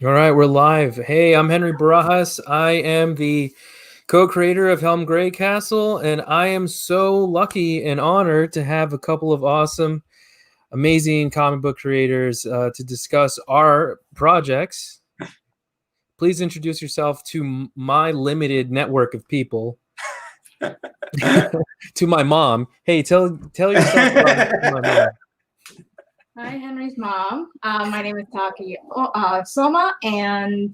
All right, we're live. Hey, I'm Henry Barajas. I am the co-creator of Helm Grey Castle, and I am so lucky and honored to have a couple of awesome, amazing comic book creators to discuss our projects. Please introduce yourself to my limited network of people. To my mom. Hey, tell yourself about my mom. Hi, Henry's mom. My name is Taki Soma, and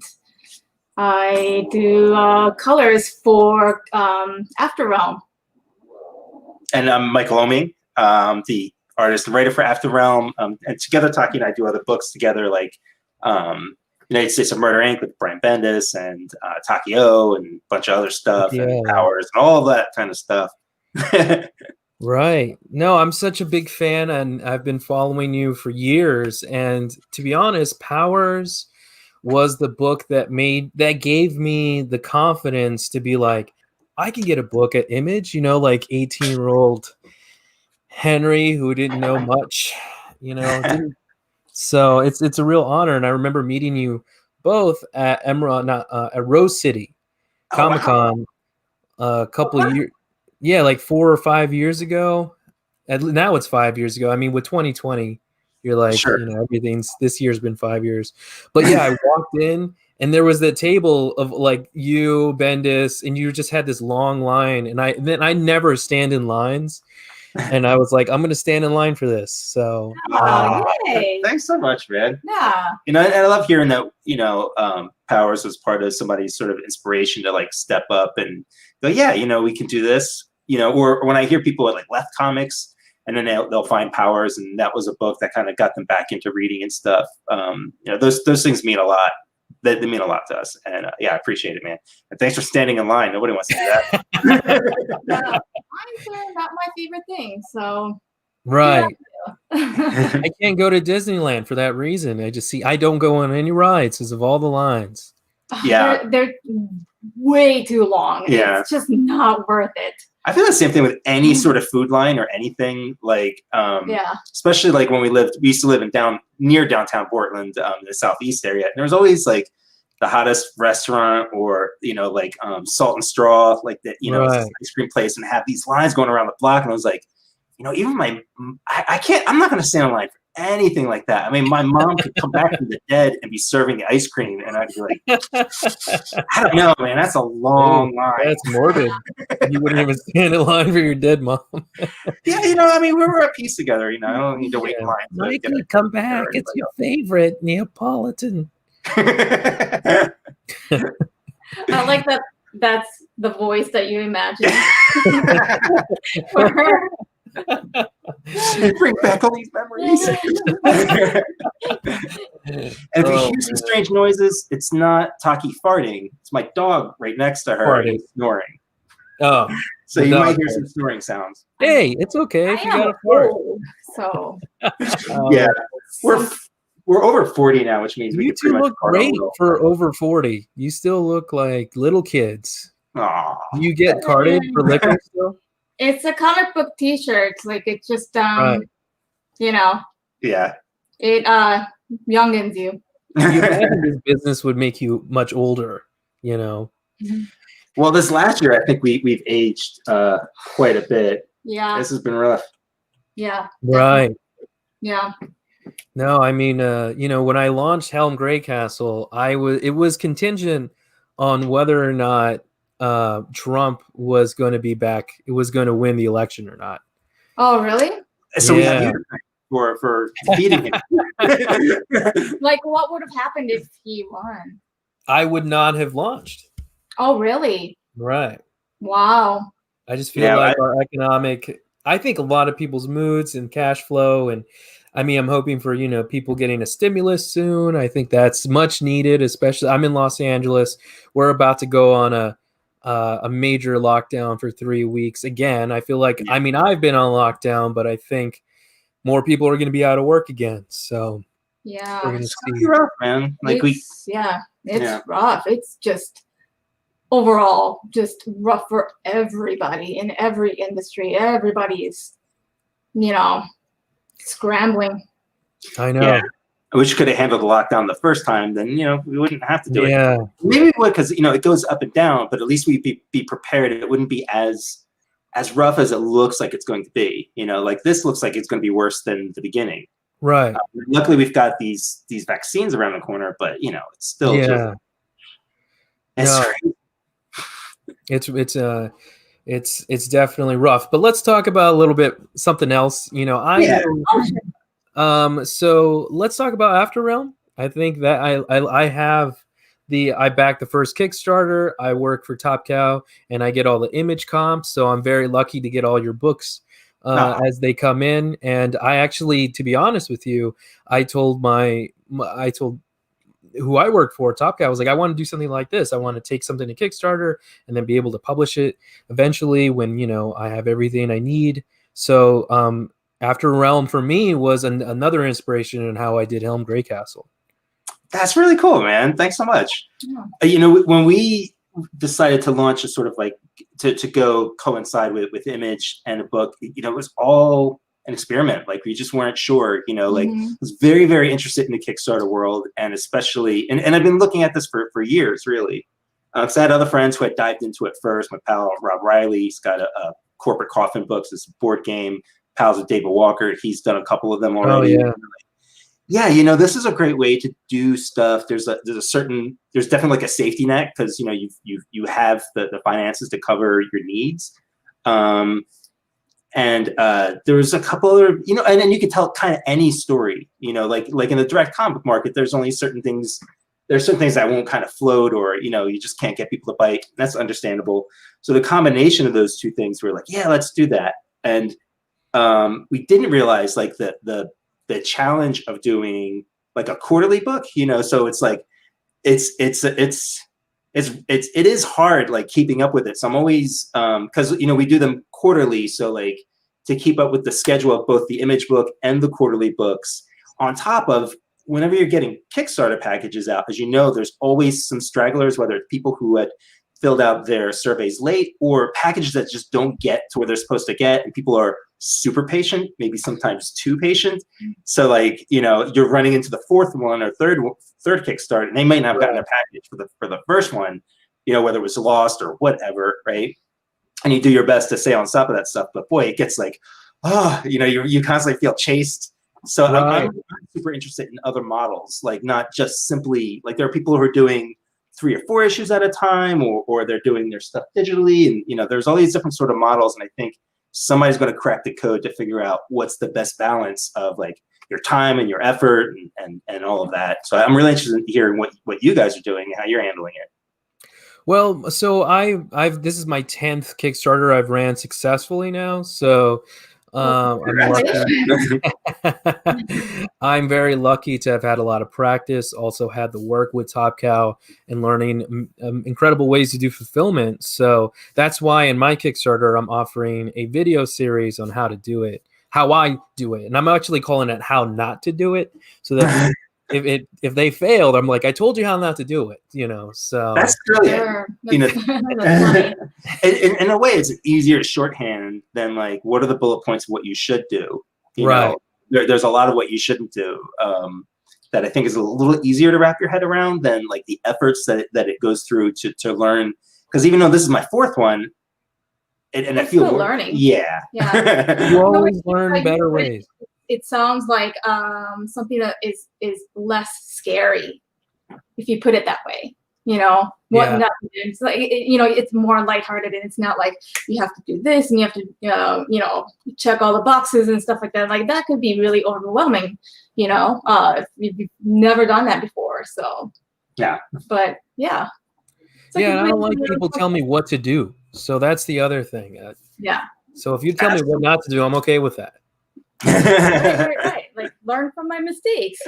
I do colors for After Realm. And I'm Michael Oeming, the artist and writer for After Realm. And together, Taki and I do other books together, like United States of Murder Inc. with Brian Bendis and Taki O and a bunch of other stuff, and Powers and all that kind of stuff. Right. No, I'm such a big fan, and I've been following you for years. And to be honest, Powers was the book that gave me the confidence to be like, I can get a book at Image, like 18-year-old Henry who didn't know much, So it's a real honor. And I remember meeting you both at at Rose City Comic-Con a couple of years. Yeah, like 4 or 5 years ago. Now it's 5 years ago. I mean, with 2020, you're like, sure. This year's been 5 years. But yeah, I walked in and there was that table of like you, Bendis, and you just had this long line. And I never stand in lines. And I was like, I'm going to stand in line for this. So thanks so much, man. Yeah. And I love hearing that, Powers was part of somebody's sort of inspiration to like step up and go, yeah, we can do this, or when I hear people at like Left Comics and then they'll find Powers, and that was a book that kind of got them back into reading and stuff. Those things mean a lot. They mean a lot to us. And yeah, I appreciate it, man. And thanks for standing in line. Nobody wants to do that. I'm sure not my favorite thing. So right. I can't go to Disneyland for that reason. I don't go on any rides because of all the lines. Yeah. They're way too long. Yeah. It's just not worth it. I feel the same thing with any sort of food line or anything, like especially like when we used to live near downtown Portland, the southeast area. And there was always like the hottest restaurant or like Salt and Straw, like that, ice cream place, and have these lines going around the block. And I was like, even I can't, I'm not going to stand in line for anything like that. I mean, my mom could come back from the dead and be serving the ice cream, and I'd be like, I don't know, man, that's a long line. That's morbid. You wouldn't even stand in line for your dead mom. Yeah, I mean, we were at peace together. I don't need to wait in line. Mikey, come back. It's your favorite Neapolitan. I like that. That's the voice that you imagine for her. Bring back all these memories. And if you hear some strange noises, it's not Taki farting. It's my dog right next to her snoring. Oh, so you might hear some snoring sounds. Hey, it's okay if you got a fart. So yeah, we're over 40 now, which means you two look great for over 40. You still look like little kids. Aww. You get carded for liquor still? It's a comic book T-shirt. Like it's just Yeah. It youngins you. You imagine this business would make you much older, Well, this last year, I think we've aged quite a bit. Yeah. This has been rough. Yeah. Right. Yeah. No, I mean, when I launched Helm Grey Castle, it was contingent on whether or not Trump was going to be back. It was going to win the election or not. Oh, really? So we have you for defeating him. Like, what would have happened if he won? I would not have launched. Oh, really? Right. Wow. I just feel like our economic. I think a lot of people's moods and cash flow, and I mean, I'm hoping for people getting a stimulus soon. I think that's much needed. Especially, I'm in Los Angeles. We're about to go on a major lockdown for 3 weeks again. I feel like I mean I've been on lockdown, but I think more people are going to be out of work again. So yeah, we're going to see. Rough, man. Like it's rough. It's just overall just rough for everybody in every industry. Everybody is, scrambling. I know. Yeah. which could have handled the lockdown the first time, then, you know, we wouldn't have to do Yeah. it. Maybe we would, because, you know, it goes up and down, but at least we'd be prepared. It wouldn't be as rough as it looks like it's going to be. You know, like this looks like it's going to be worse than the beginning. Right. Luckily, we've got these vaccines around the corner, but, you know, it's still it's definitely rough. But let's talk about a little bit something else. You know, so let's talk about After Realm. I think that I backed the first Kickstarter. I work for Top Cow, and I get all the image comps. So I'm very lucky to get all your books as they come in. And I actually, to be honest with you, I told who I work for, Top Cow, I was like, I want to do something like this. I want to take something to Kickstarter and then be able to publish it eventually when, you know, I have everything I need. So After Realm for me was another inspiration in how I did Helm Greycastle. That's really cool, man. Thanks so much. Yeah. You know, when we decided to launch a sort of like to go coincide with Image and a book, you know, it was all an experiment. Like we just weren't sure, you know, like I was very, very interested in the Kickstarter world, and especially, and I've been looking at this for years, really. Because I had other friends who had dived into it first. My pal Rob Riley, he's got a Corporate Coffin Books, it's a board game. Pals with David Walker, he's done a couple of them already. Oh, yeah. Yeah, you know, this is a great way to do stuff. There's definitely like a safety net, because, you know, you have the finances to cover your needs. And there was a couple other, you know, and then you could tell kind of any story, you know, like in the direct comic market, there's only certain things that won't kind of float, or, you know, you just can't get people to bite. That's understandable. So the combination of those two things, we're like, yeah, let's do that. And we didn't realize like the challenge of doing like a quarterly book, you know. So it's like it is hard, like keeping up with it. So I'm always because, you know, we do them quarterly, so like to keep up with the schedule of both the Image book and the quarterly books, on top of whenever you're getting Kickstarter packages out, as you know, there's always some stragglers, whether it's people who had filled out their surveys late, or packages that just don't get to where they're supposed to get, and people are super patient, maybe sometimes too patient. So like, you know, you're running into the fourth one or third Kickstarter, and they might not have gotten a package for the first one, you know, whether it was lost or whatever, right? And you do your best to stay on top of that stuff, but boy, it gets like, you know, you constantly feel chased. So I'm super interested in other models, like not just simply like, there are people who are doing 3 or 4 issues at a time, or they're doing their stuff digitally, and, you know, there's all these different sort of models, and I think somebody's going to crack the code to figure out what's the best balance of like your time and your effort and all of that. So I'm really interested in hearing what you guys are doing and how you're handling it. Well, so I've this is my 10th Kickstarter I've ran successfully now. So I'm very lucky to have had a lot of practice, also had the work with Top Cow and learning incredible ways to do fulfillment. So that's why in my Kickstarter, I'm offering a video series on how to do it, how I do it. And I'm actually calling it how not to do it, so that if they failed, I'm like, I told you how not to do it, you know. So that's brilliant. Sure. You know, in a way, it's easier to shorthand than like, what are the bullet points of what you should do? You know, there's a lot of what you shouldn't do that I think is a little easier to wrap your head around than like the efforts that it goes through to learn. Because even though this is my 4th one, and I feel still learning. Yeah. You always learn better ways. It sounds like something that is less scary, if you put it that way. You know, it's like, you know, it's more lighthearted, and it's not like you have to do this and you have to, you know, check all the boxes and stuff like that. Like that could be really overwhelming, you know, if you've never done that before. So yeah, but yeah. Like I don't like people tell me what to do. So that's the other thing. Yeah. So if you tell me what not to do, I'm okay with that. right. Like learn from my mistakes.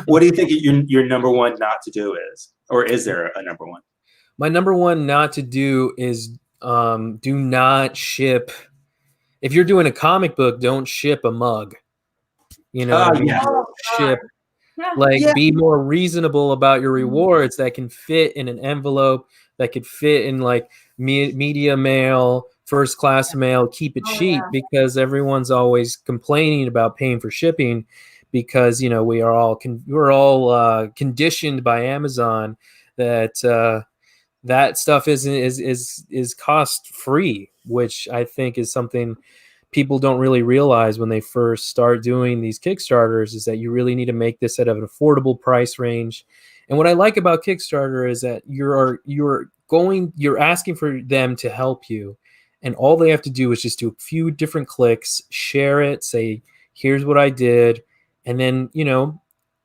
What do you think your number one not to do is, or is there a number one? My number one not to do is do not ship. If you're doing a comic book, don't ship a mug. You know, ship. Be more reasonable about your rewards that can fit in an envelope, that could fit in like media mail, first class mail. Keep it cheap, because everyone's always complaining about paying for shipping, because we're all conditioned by Amazon that that stuff is cost free, which I think is something people don't really realize when they first start doing these Kickstarters, is that you really need to make this at an affordable price range. And what I like about Kickstarter is that you're asking for them to help you, and all they have to do is just do a few different clicks, share it, say, here's what I did, and then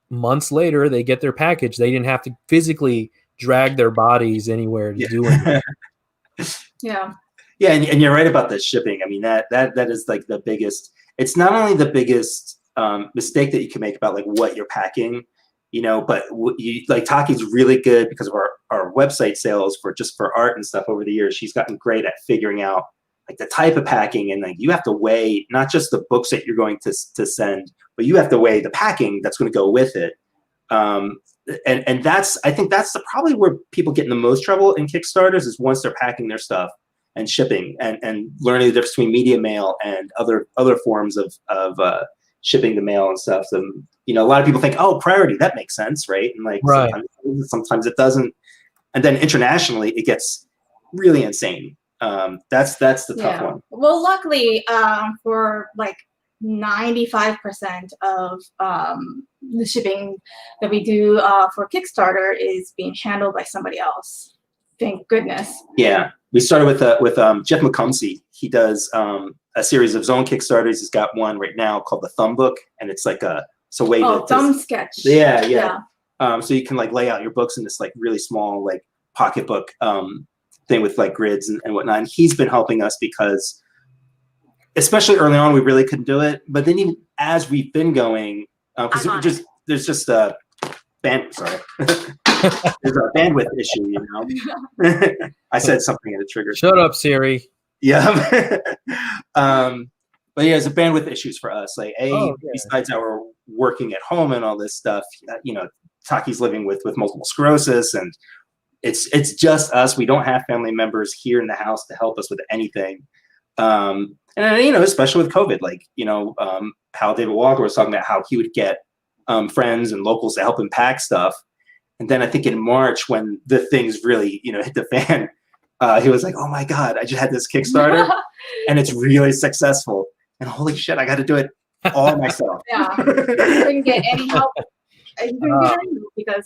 months later they get their package. They didn't have to physically drag their bodies anywhere to do it. Yeah. Yeah, and you're right about the shipping. I mean, that is like the biggest. It's not only the biggest mistake that you can make about like what you're packing, but like Taki's really good because of our website sales for art and stuff over the years. She's gotten great at figuring out like the type of packing, and like you have to weigh not just the books that you're going to send, but you have to weigh the packing that's going to go with it. And I think that's probably where people get in the most trouble in Kickstarters, is once they're packing their stuff and shipping and learning the difference between media mail and other forms of shipping the mail and stuff. So, a lot of people think, oh, priority, that makes sense, right? And like right. sometimes it doesn't. And then internationally, it gets really insane. That's the tough one. Well, luckily, for like 95% of the shipping that we do for Kickstarter is being handled by somebody else. Thank goodness. Yeah, we started with Jeff McComsey. He does a series of his own Kickstarters. He's got one right now called the Thumb Book, and it's like thumb sketch. Yeah. So you can like lay out your books in this like really small like pocketbook thing with like grids and whatnot. And he's been helping us because, especially early on, we really couldn't do it. But then even as we've been going, because there's just a there's a bandwidth issue, I said something and it triggered. Shut up, Siri. Yeah. But yeah, it's a bandwidth issues for us. Like besides our working at home and all this stuff, Taki's living with multiple sclerosis, and it's just us. We don't have family members here in the house to help us with anything. And especially with COVID, like how David Walker was talking about how he would get friends and locals to help him pack stuff. And then I think in March, when the things really, hit the fan, he was like, oh my God, I just had this Kickstarter and it's really successful. And holy shit, I got to do it all myself. Yeah. You couldn't get any help. You couldn't get any help because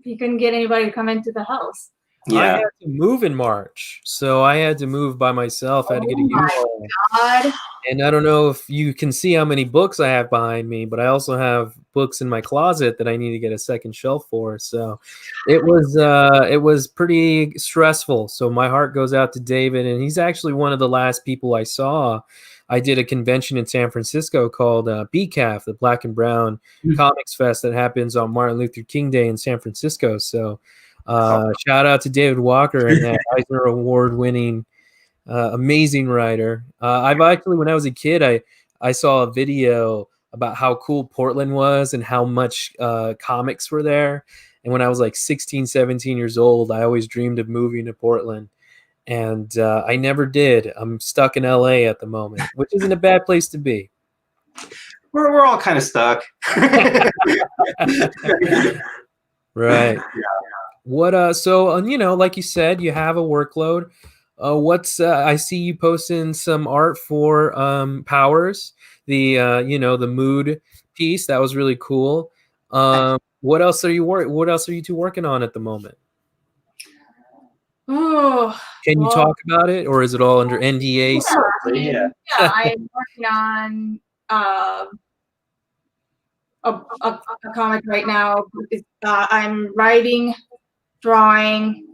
you couldn't get anybody to come into the house. Yeah. I had to move in March, so I had to move by myself. I had to get a U-Haul. God. And I don't know if you can see how many books I have behind me, but I also have books in my closet that I need to get a second shelf for. So it was pretty stressful. So my heart goes out to David, and he's actually one of the last people I saw. I did a convention in San Francisco called BCAF, the Black and Brown Comics Fest, that happens on Martin Luther King Day in San Francisco. So shout out to David Walker and that Eisner Award-winning amazing writer. I've actually, when I was a kid, I saw a video about how cool Portland was and how much comics were there. And when I was like 16, 17 years old, I always dreamed of moving to Portland. And I never did. I'm stuck in LA at the moment, which isn't a bad place to be. We're all kind of stuck. Right. Yeah. What so like you said, you have a workload. I see you posting some art for Powers, the the mood piece. That was really cool. What else are you two working on at the moment? Oh, can you talk about it, or is it all under NDA? Yeah, I'm working on a comic right now. I'm writing, drawing,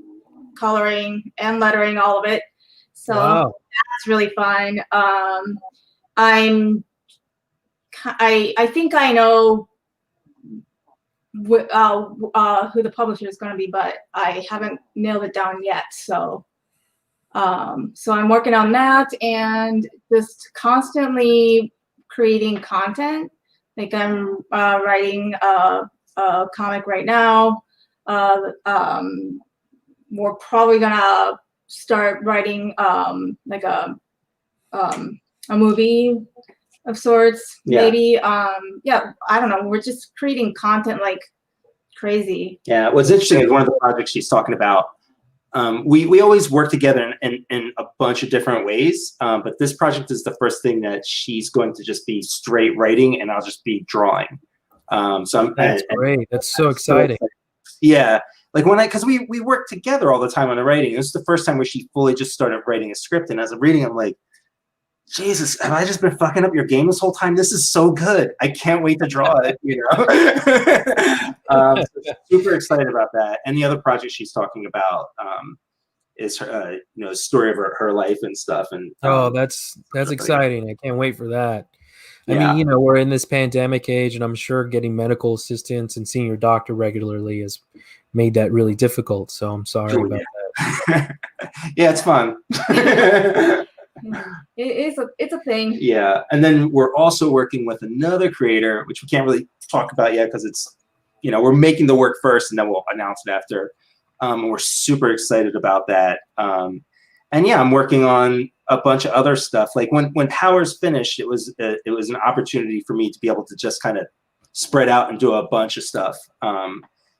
coloring, and lettering, all of it. So that's really fun. I think I know who the publisher is going to be, but I haven't nailed it down yet. So I'm working on that and just constantly creating content. Like I'm writing a comic right now. We're probably gonna start writing like a movie of sorts. Yeah. Maybe, I don't know. We're just creating content like crazy. Yeah, what's interesting is one of the projects she's talking about. We always work together in a bunch of different ways, but this project is the first thing that she's going to just be straight writing, and I'll just be drawing. That's great. That's so exciting. Yeah, like because we work together all the time on the writing. This is the first time where she fully just started writing a script, and as I'm reading, I'm like, Jesus, have I just been fucking up your game this whole time? This is so good. I can't wait to draw it, So super excited about that. And the other project she's talking about is her, story of her life and stuff. And that's exciting. I can't wait for that. Yeah. I mean, we're in this pandemic age, and I'm sure getting medical assistance and seeing your doctor regularly has made that really difficult. So I'm sorry about that. Yeah, it's fun. It's a thing. Yeah, and then we're also working with another creator, which we can't really talk about yet because it's, we're making the work first, and then we'll announce it after. We're super excited about that. And yeah, I'm working on a bunch of other stuff. Like when Power's finished, it was an opportunity for me to be able to just kind of spread out and do a bunch of stuff.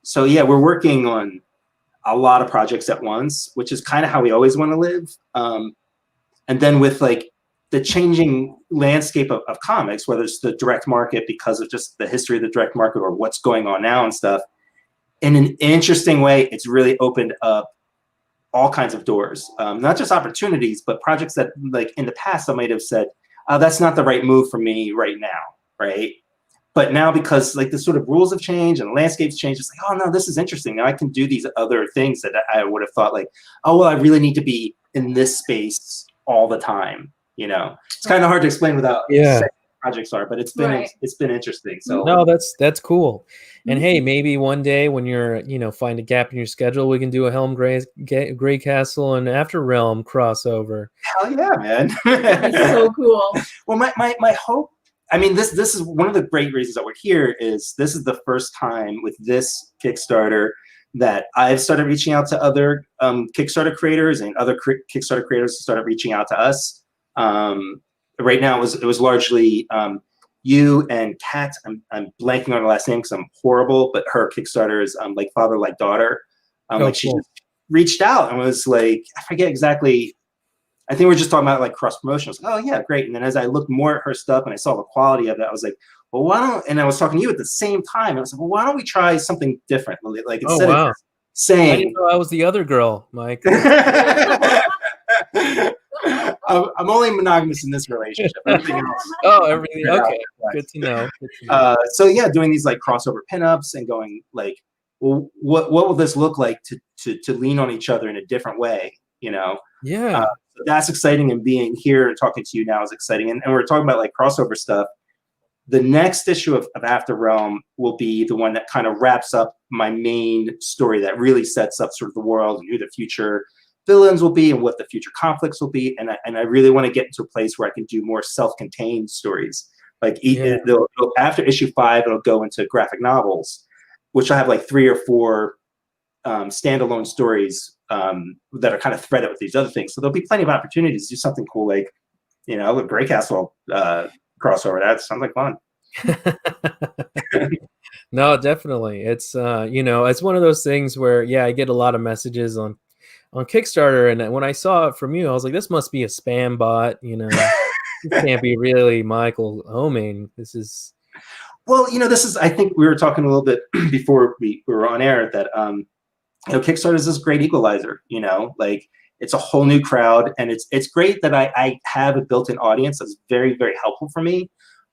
So yeah, we're working on a lot of projects at once, which is kind of how we always want to live. And then with like the changing landscape of comics, whether it's the direct market because of just the history of the direct market or what's going on now and stuff, in an interesting way, it's really opened up all kinds of doors, not just opportunities, but projects that like in the past I might have said, that's not the right move for me right now, right? But now because like the sort of rules have changed and the landscape's changed, it's like, oh no, this is interesting. Now I can do these other things that I would have thought like, oh, well, I really need to be in this space all the time. It's kind of hard to explain without saying what projects are, but it's been interesting. So no, that's cool. And hey, maybe one day when you're find a gap in your schedule, we can do a Helm Grey Castle and After Realm crossover. Hell yeah, man. That'd be so cool. Well, my hope, I mean, this is one of the great reasons that we're here is this is the first time with this Kickstarter that I've started reaching out to other Kickstarter creators, and other Kickstarter creators started reaching out to us. Right now, it was largely you and Kat. I'm blanking on her last name because I'm horrible, but her Kickstarter is like Father Like Daughter. She just reached out and was like, I forget exactly. I think we're just talking about like cross promotion. I was like, oh yeah, great. And then as I looked more at her stuff and I saw the quality of it, I was like, well, why don't? And I was talking to you at the same time. I was like, well, why don't we try something different? Like instead of saying, I didn't know I was the other girl, Mike. I'm only monogamous in this relationship. Everything else. Oh, everything. Okay, good to know. So yeah, doing these like crossover pinups and going like, well, what will this look like to lean on each other in a different way? Yeah. So that's exciting, and being here and talking to you now is exciting. And we're talking about like crossover stuff. The next issue of After Realm will be the one that kind of wraps up my main story that really sets up sort of the world and who the future villains will be and what the future conflicts will be. And I really want to get into a place where I can do more self-contained stories. Like after issue 5, it'll go into graphic novels, which I have like 3 or 4 standalone stories that are kind of threaded with these other things. So there'll be plenty of opportunities to do something cool, like, the Grey Castle crossover. That sounds like fun. No, definitely. It's it's one of those things where I get a lot of messages on Kickstarter, and when I saw it from you, I was like, this must be a spam bot. This can't be really Michael Oeming. This is this is, I think we were talking a little bit before we were on air that Kickstarter is this great equalizer. Like it's a whole new crowd, and it's great that I have a built-in audience that's very, very helpful for me.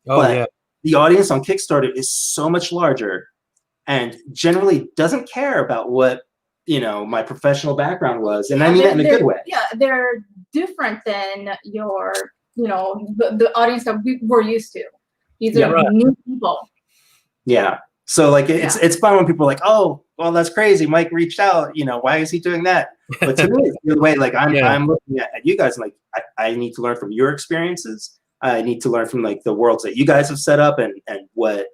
But the audience on Kickstarter is so much larger and generally doesn't care about what my professional background was, and I mean that in a good way. Yeah, they're different than your the audience that we were used to. These are new people. Yeah. So like it's fun when people are like, oh, well, that's crazy. Mike reached out. Why is he doing that? But to me, it's the other way. Like I'm looking at you guys, and like I need to learn from your experiences. I need to learn from like the worlds that you guys have set up and what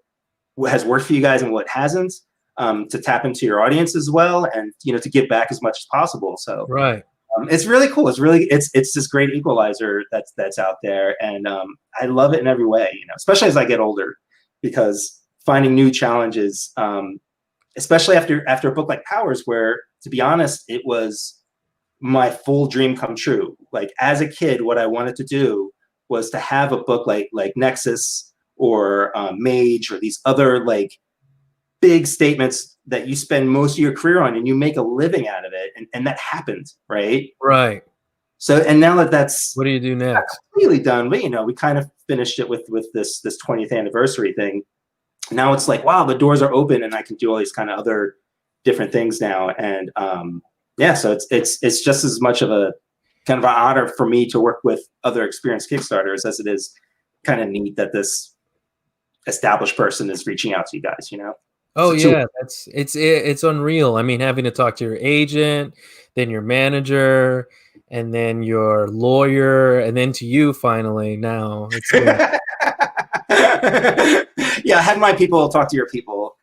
has worked for you guys and what hasn't. To tap into your audience as well, and to give back as much as possible. So It's really cool. It's this great equalizer that's out there, and I love it in every way. Especially as I get older, because finding new challenges, especially after a book like Powers, where, to be honest, it was my full dream come true. Like, as a kid, what I wanted to do was to have a book like Nexus or Mage, or these other like big statements that you spend most of your career on and you make a living out of it. And that happened, right? Right. So, and now that's what do you do next? Completely done. But we kind of finished it with this 20th anniversary thing. Now it's like, wow, the doors are open and I can do all these kind of other different things now. And so it's just as much of a kind of an honor for me to work with other experienced Kickstarters as it is kind of neat that this established person is reaching out to you guys, Oh yeah, it's unreal. I mean, having to talk to your agent, then your manager, and then your lawyer, and then to you finally. Now it's good. Yeah, have my people talk to your people.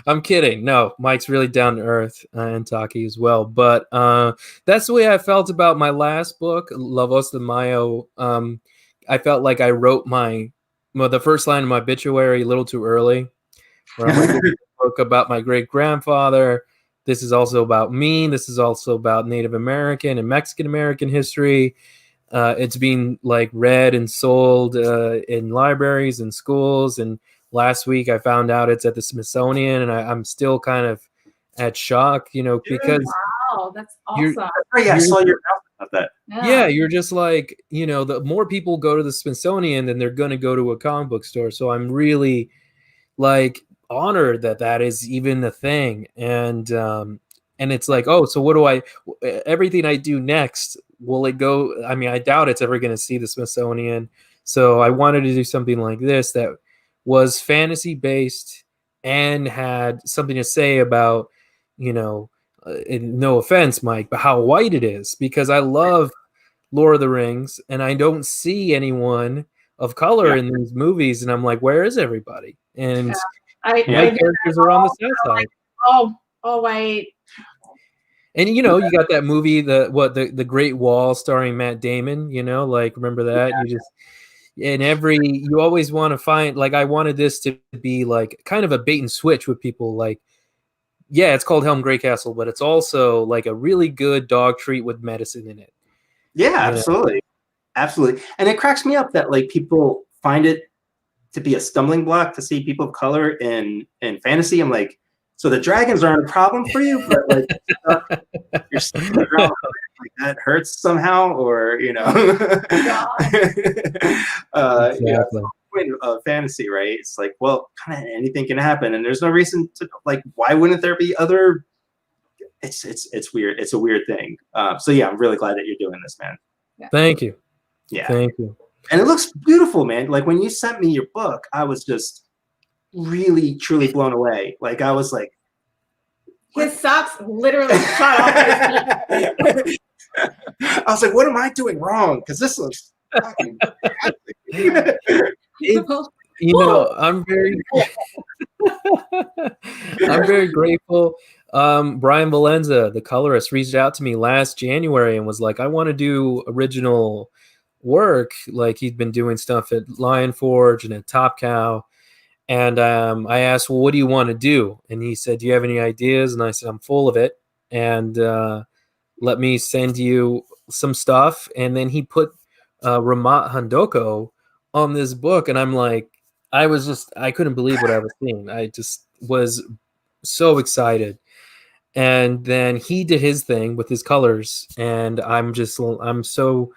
I'm kidding. No, Mike's really down to earth, and Taki as well. But that's the way I felt about my last book, La Voz de Mayo. I felt like I wrote the first line of my obituary a little too early. Where I'm like, this is a book about my great grandfather. This is also about me. This is also about Native American and Mexican American history. It's being like read and sold in libraries and schools. And last week I found out it's at the Smithsonian, and I'm still kind of at shock, because wow, that's awesome. I saw your about that. Yeah, you're just like, the more people go to the Smithsonian, then they're going to go to a comic book store. So I'm really like honored that is even a thing. And it's like, oh, so what do everything I do next, will it go? I mean, I doubt it's ever going to see the Smithsonian. So I wanted to do something like this that was fantasy based and had something to say about, and no offense, Mike, but how white it is, because I love Lord of the Rings and I don't see anyone of color in these movies. And I'm like, where is everybody? And white characters are on the south side. Oh, white. And you got that movie, the Great Wall, starring Matt Damon. Like, remember that? You always want to find, like, I wanted this to be like kind of a bait and switch with people. Like, yeah, it's called Helm Greycastle, but it's also like a really good dog treat with medicine in it. Yeah, absolutely. Absolutely. And it cracks me up that like people find it to be a stumbling block to see people of color in fantasy. I'm like, so the dragons aren't a problem for you, but like you're stuck around, like that hurts somehow, or Exactly. Point of fantasy, right? It's like, well, kind of anything can happen, and there's no reason to, like, why wouldn't there be other? It's weird. It's a weird thing. So yeah, I'm really glad that you're doing this, man. Yeah. Thank you. Yeah, thank you. And it looks beautiful, man. Like, when you sent me your book, I was just really truly blown away. Like, I was like, his socks literally shot off his feet. I was like, what am I doing wrong? Because this looks fucking I'm very grateful. Brian Valenza, the colorist, reached out to me last January and was like, I want to do original work. Like, he'd been doing stuff at Lion Forge and at Top Cow. And I asked, well, what do you want to do? And he said, do you have any ideas? And I said, I'm full of it. And let me send you some stuff. And then he put Ramat Handoko on this book. And I'm like, I couldn't believe what I was seeing. I just was so excited. And then he did his thing with his colors. And I'm so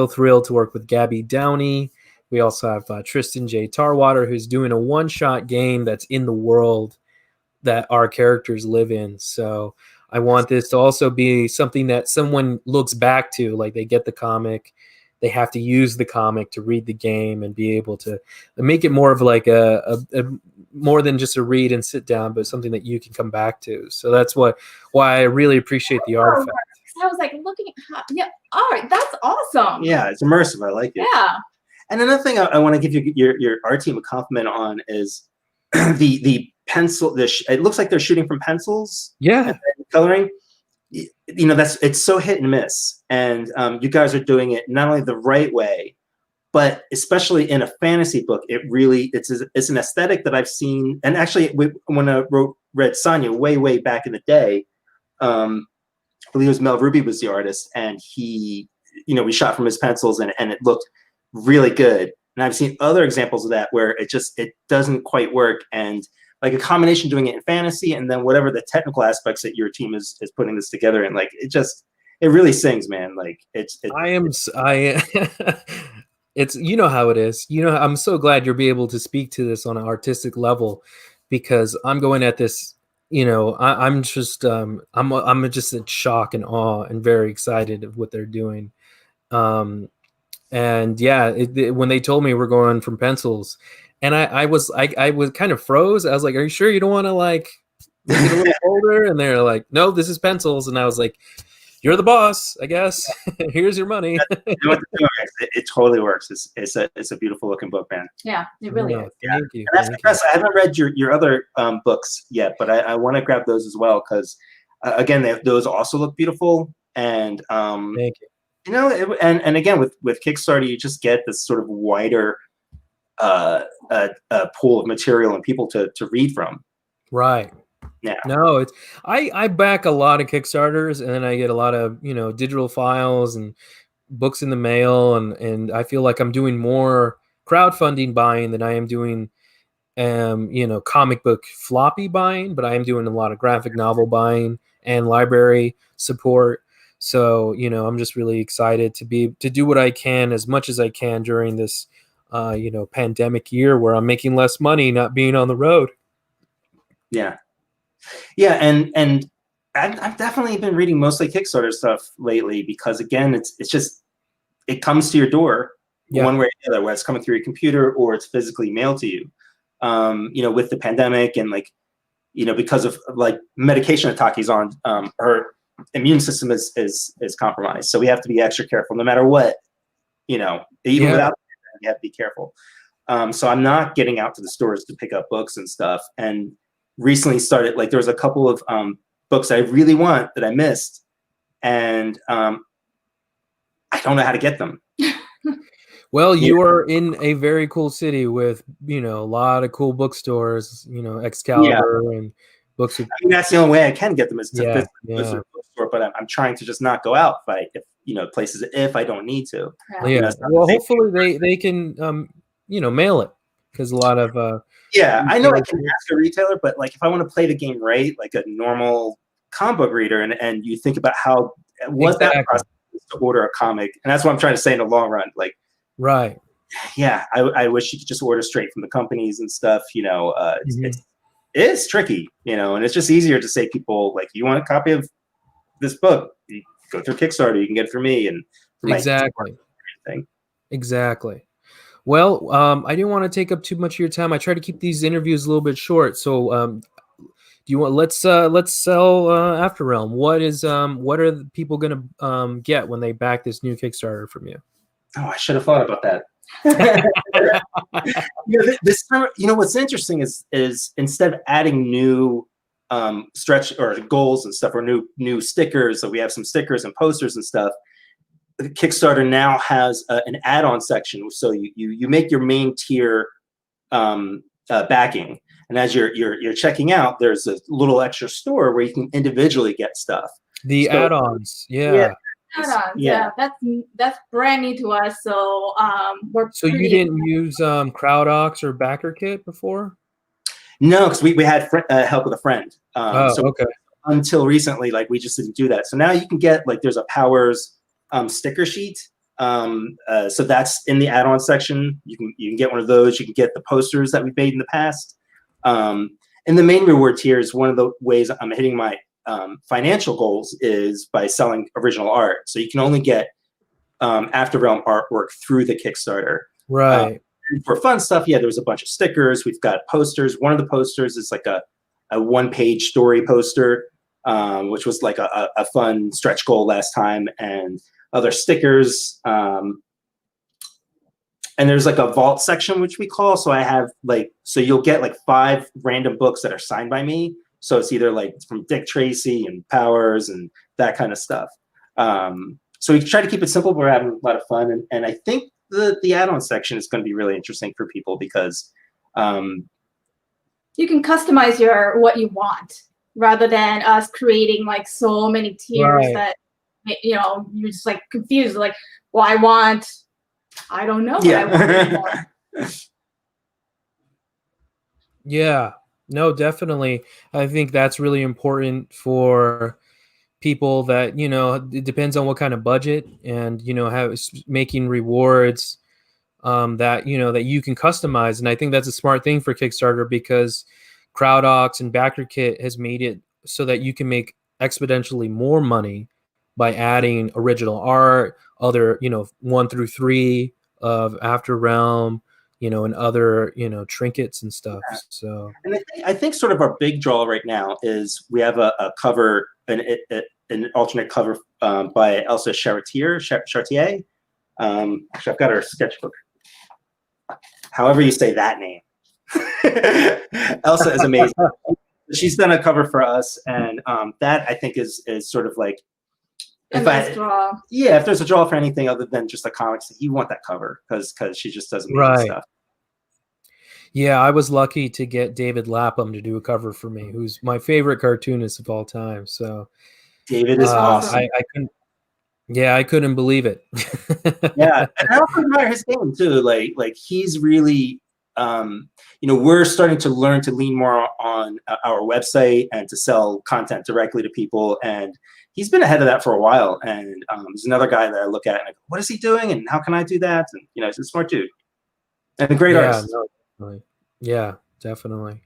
thrilled to work with Gabby Downey. We also have Tristan J. Tarwater, who's doing a one-shot game that's in the world that our characters live in. So I want this to also be something that someone looks back to, like they get the comic, they have to use the comic to read the game and be able to make it more of like a more than just a read and sit down, but something that you can come back to. So that's why I really appreciate the artifact. I was like looking at art. That's awesome. Yeah, it's immersive. I like it. Yeah. And another thing I want to give you your art team a compliment on is the pencil. It looks like they're shooting from pencils. Yeah. Coloring. you know, it's so hit and miss, and you guys are doing it not only the right way, but especially in a fantasy book, it's an aesthetic that I've seen. And actually, when I read Sonya way back in the day, I believe it was Mel Ruby was the artist, and he, you know, we shot from his pencils, and it looked really good. And I've seen other examples of that where it doesn't quite work, and like a combination doing it in fantasy and then whatever the technical aspects that your team is putting this together in, like it really sings, man. Like it's you know how it is. You know, I'm so glad you'll be able to speak to this on an artistic level, because I'm going at this, you know, I'm just in shock and awe and very excited of what they're doing. And yeah, when they told me we're going from pencils, and I was kind of froze. I was like, "Are you sure you don't want to like make it a little older?" And they're like, "No, this is pencils." And I was like, "You're the boss, I guess. Here's your money." You know what they're doing. It totally works. It's a beautiful looking book, man. Yeah, it really is. Thank you. And that's impressive. I haven't read your other books yet, but I want to grab those as well, because again, those also look beautiful. And thank you. You know, and again, with Kickstarter, you just get this sort of wider pool of material and people to read from. Right. Yeah. No, it's I back a lot of Kickstarters, and then I get a lot of, you know, digital files and books in the mail, and I feel like I'm doing more crowdfunding buying than I am doing you know, comic book floppy buying, but I am doing a lot of graphic novel buying and library support. So, you know, I'm just really excited to do what I can, as much as I can, during this you know, pandemic year where I'm making less money not being on the road. Yeah. Yeah, and I've definitely been reading mostly Kickstarter stuff lately, because again, it's just, it comes to your door one way or the other, whether it's coming through your computer or it's physically mailed to you. You know, with the pandemic, and like, you know, because of like medication that Taki's on, her immune system is compromised, so we have to be extra careful no matter what. You know, even without, you have to be careful. So I'm not getting out to the stores to pick up books and stuff. And recently started, like, there was a couple of books I really want that I missed, and I don't know how to get them. Well, you are in a very cool city with, you know, a lot of cool bookstores, you know, Excalibur and books. I mean, that's the only way I can get them, is to visit a bookstore. But I'm trying to just not go out if you know, places, if I don't need to. Yeah. You know, well, hopefully they can you know, mail it, because a lot of I know I can ask a retailer, but like if I want to play the game right, like a normal comic book reader, and you think about that process is to order a comic, and that's what I'm trying to say in the long run. Like, right. Yeah, I wish you could just order straight from the companies and stuff. You know, it's tricky, you know, and it's just easier to say, people, like, you want a copy of this book, you go through Kickstarter, you can get it from me, and Exactly. Well, I didn't want to take up too much of your time. I try to keep these interviews a little bit short. So, do you want? Let's sell After Realm. What are the people gonna get when they back this new Kickstarter from you? Oh, I should have thought about that. This time, you know, what's interesting is instead of adding new stretch or goals and stuff, or new stickers, so we have some stickers and posters and stuff. Kickstarter now has an add-on section, so you make your main tier backing, and as you're checking out, there's a little extra store where you can individually get stuff. The add-ons, add-ons, that's brand new to us. So you didn't use CrowdOx or BackerKit before? No, because we had help with a friend. Okay. Until recently, like, we just didn't do that. So now you can get, like, there's a Powers sticker sheet. So that's in the add-on section. You can get one of those. You can get the posters that we've made in the past. And the main reward tier is one of the ways I'm hitting my financial goals, is by selling original art. So you can only get After Realm artwork through the Kickstarter. Right. For fun stuff, there's a bunch of stickers. We've got posters. One of the posters is like a one-page story poster, which was like a fun stretch goal last time, and other stickers. And there's like a vault section, which we call. So I have so you'll get like 5 random books that are signed by me. So it's either like from Dick Tracy and Powers and that kind of stuff. So we try to keep it simple, but we're having a lot of fun. And I think the add-on section is going to be really interesting for people because you can customize what you want rather than us creating like so many tiers that, you know, you're just like confused. Like, well, I don't know what I want anymore. Yeah, no, definitely. I think that's really important for people that, you know, it depends on what kind of budget, and, you know, making rewards that, you know, that you can customize. And I think that's a smart thing for Kickstarter, because CrowdOx and BackerKit has made it so that you can make exponentially more money by adding original art, other, you know, 1 through 3 of After Realm, you know, and other, you know, trinkets and stuff. So, and I think sort of our big draw right now is we have a cover, an alternate cover by Elsa Chartier. Actually, I've got her sketchbook. However you say that name. Elsa is amazing. She's done a cover for us, and that I think is sort of like, if there's a draw for anything other than just the comics, you want that cover because she just does amazing stuff. Yeah, I was lucky to get David Lapham to do a cover for me, who's my favorite cartoonist of all time. So David is awesome. I couldn't believe it. Yeah, and I also admire his game too. Like he's really, you know, we're starting to learn to lean more on our website and to sell content directly to people, and he's been ahead of that for a while. And there's another guy that I look at and I go, what is he doing, and how can I do that? And you know, he's a smart dude and a great artist. No, definitely. Yeah, definitely.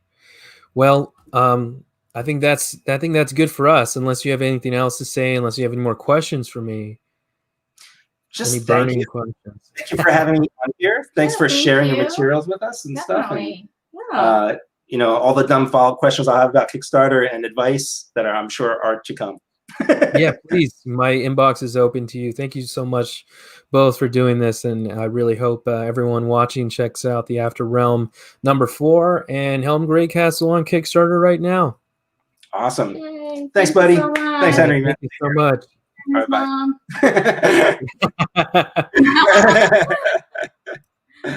Well, I think that's good for us. Unless you have anything else to say, unless you have any more questions for me. Just any burning questions. Thank you for having me on here. Thanks for sharing your materials with us and stuff. And, you know, all the dumb follow-up questions I have about Kickstarter and advice that I'm sure are to come. Yeah, please. My inbox is open to you. Thank you so much both for doing this, and I really hope everyone watching checks out the After Realm #4 and Helm Great Castle on Kickstarter right now. Awesome. Yay. Thanks, buddy. Thanks, Henry. Thank you so much. All right, bye.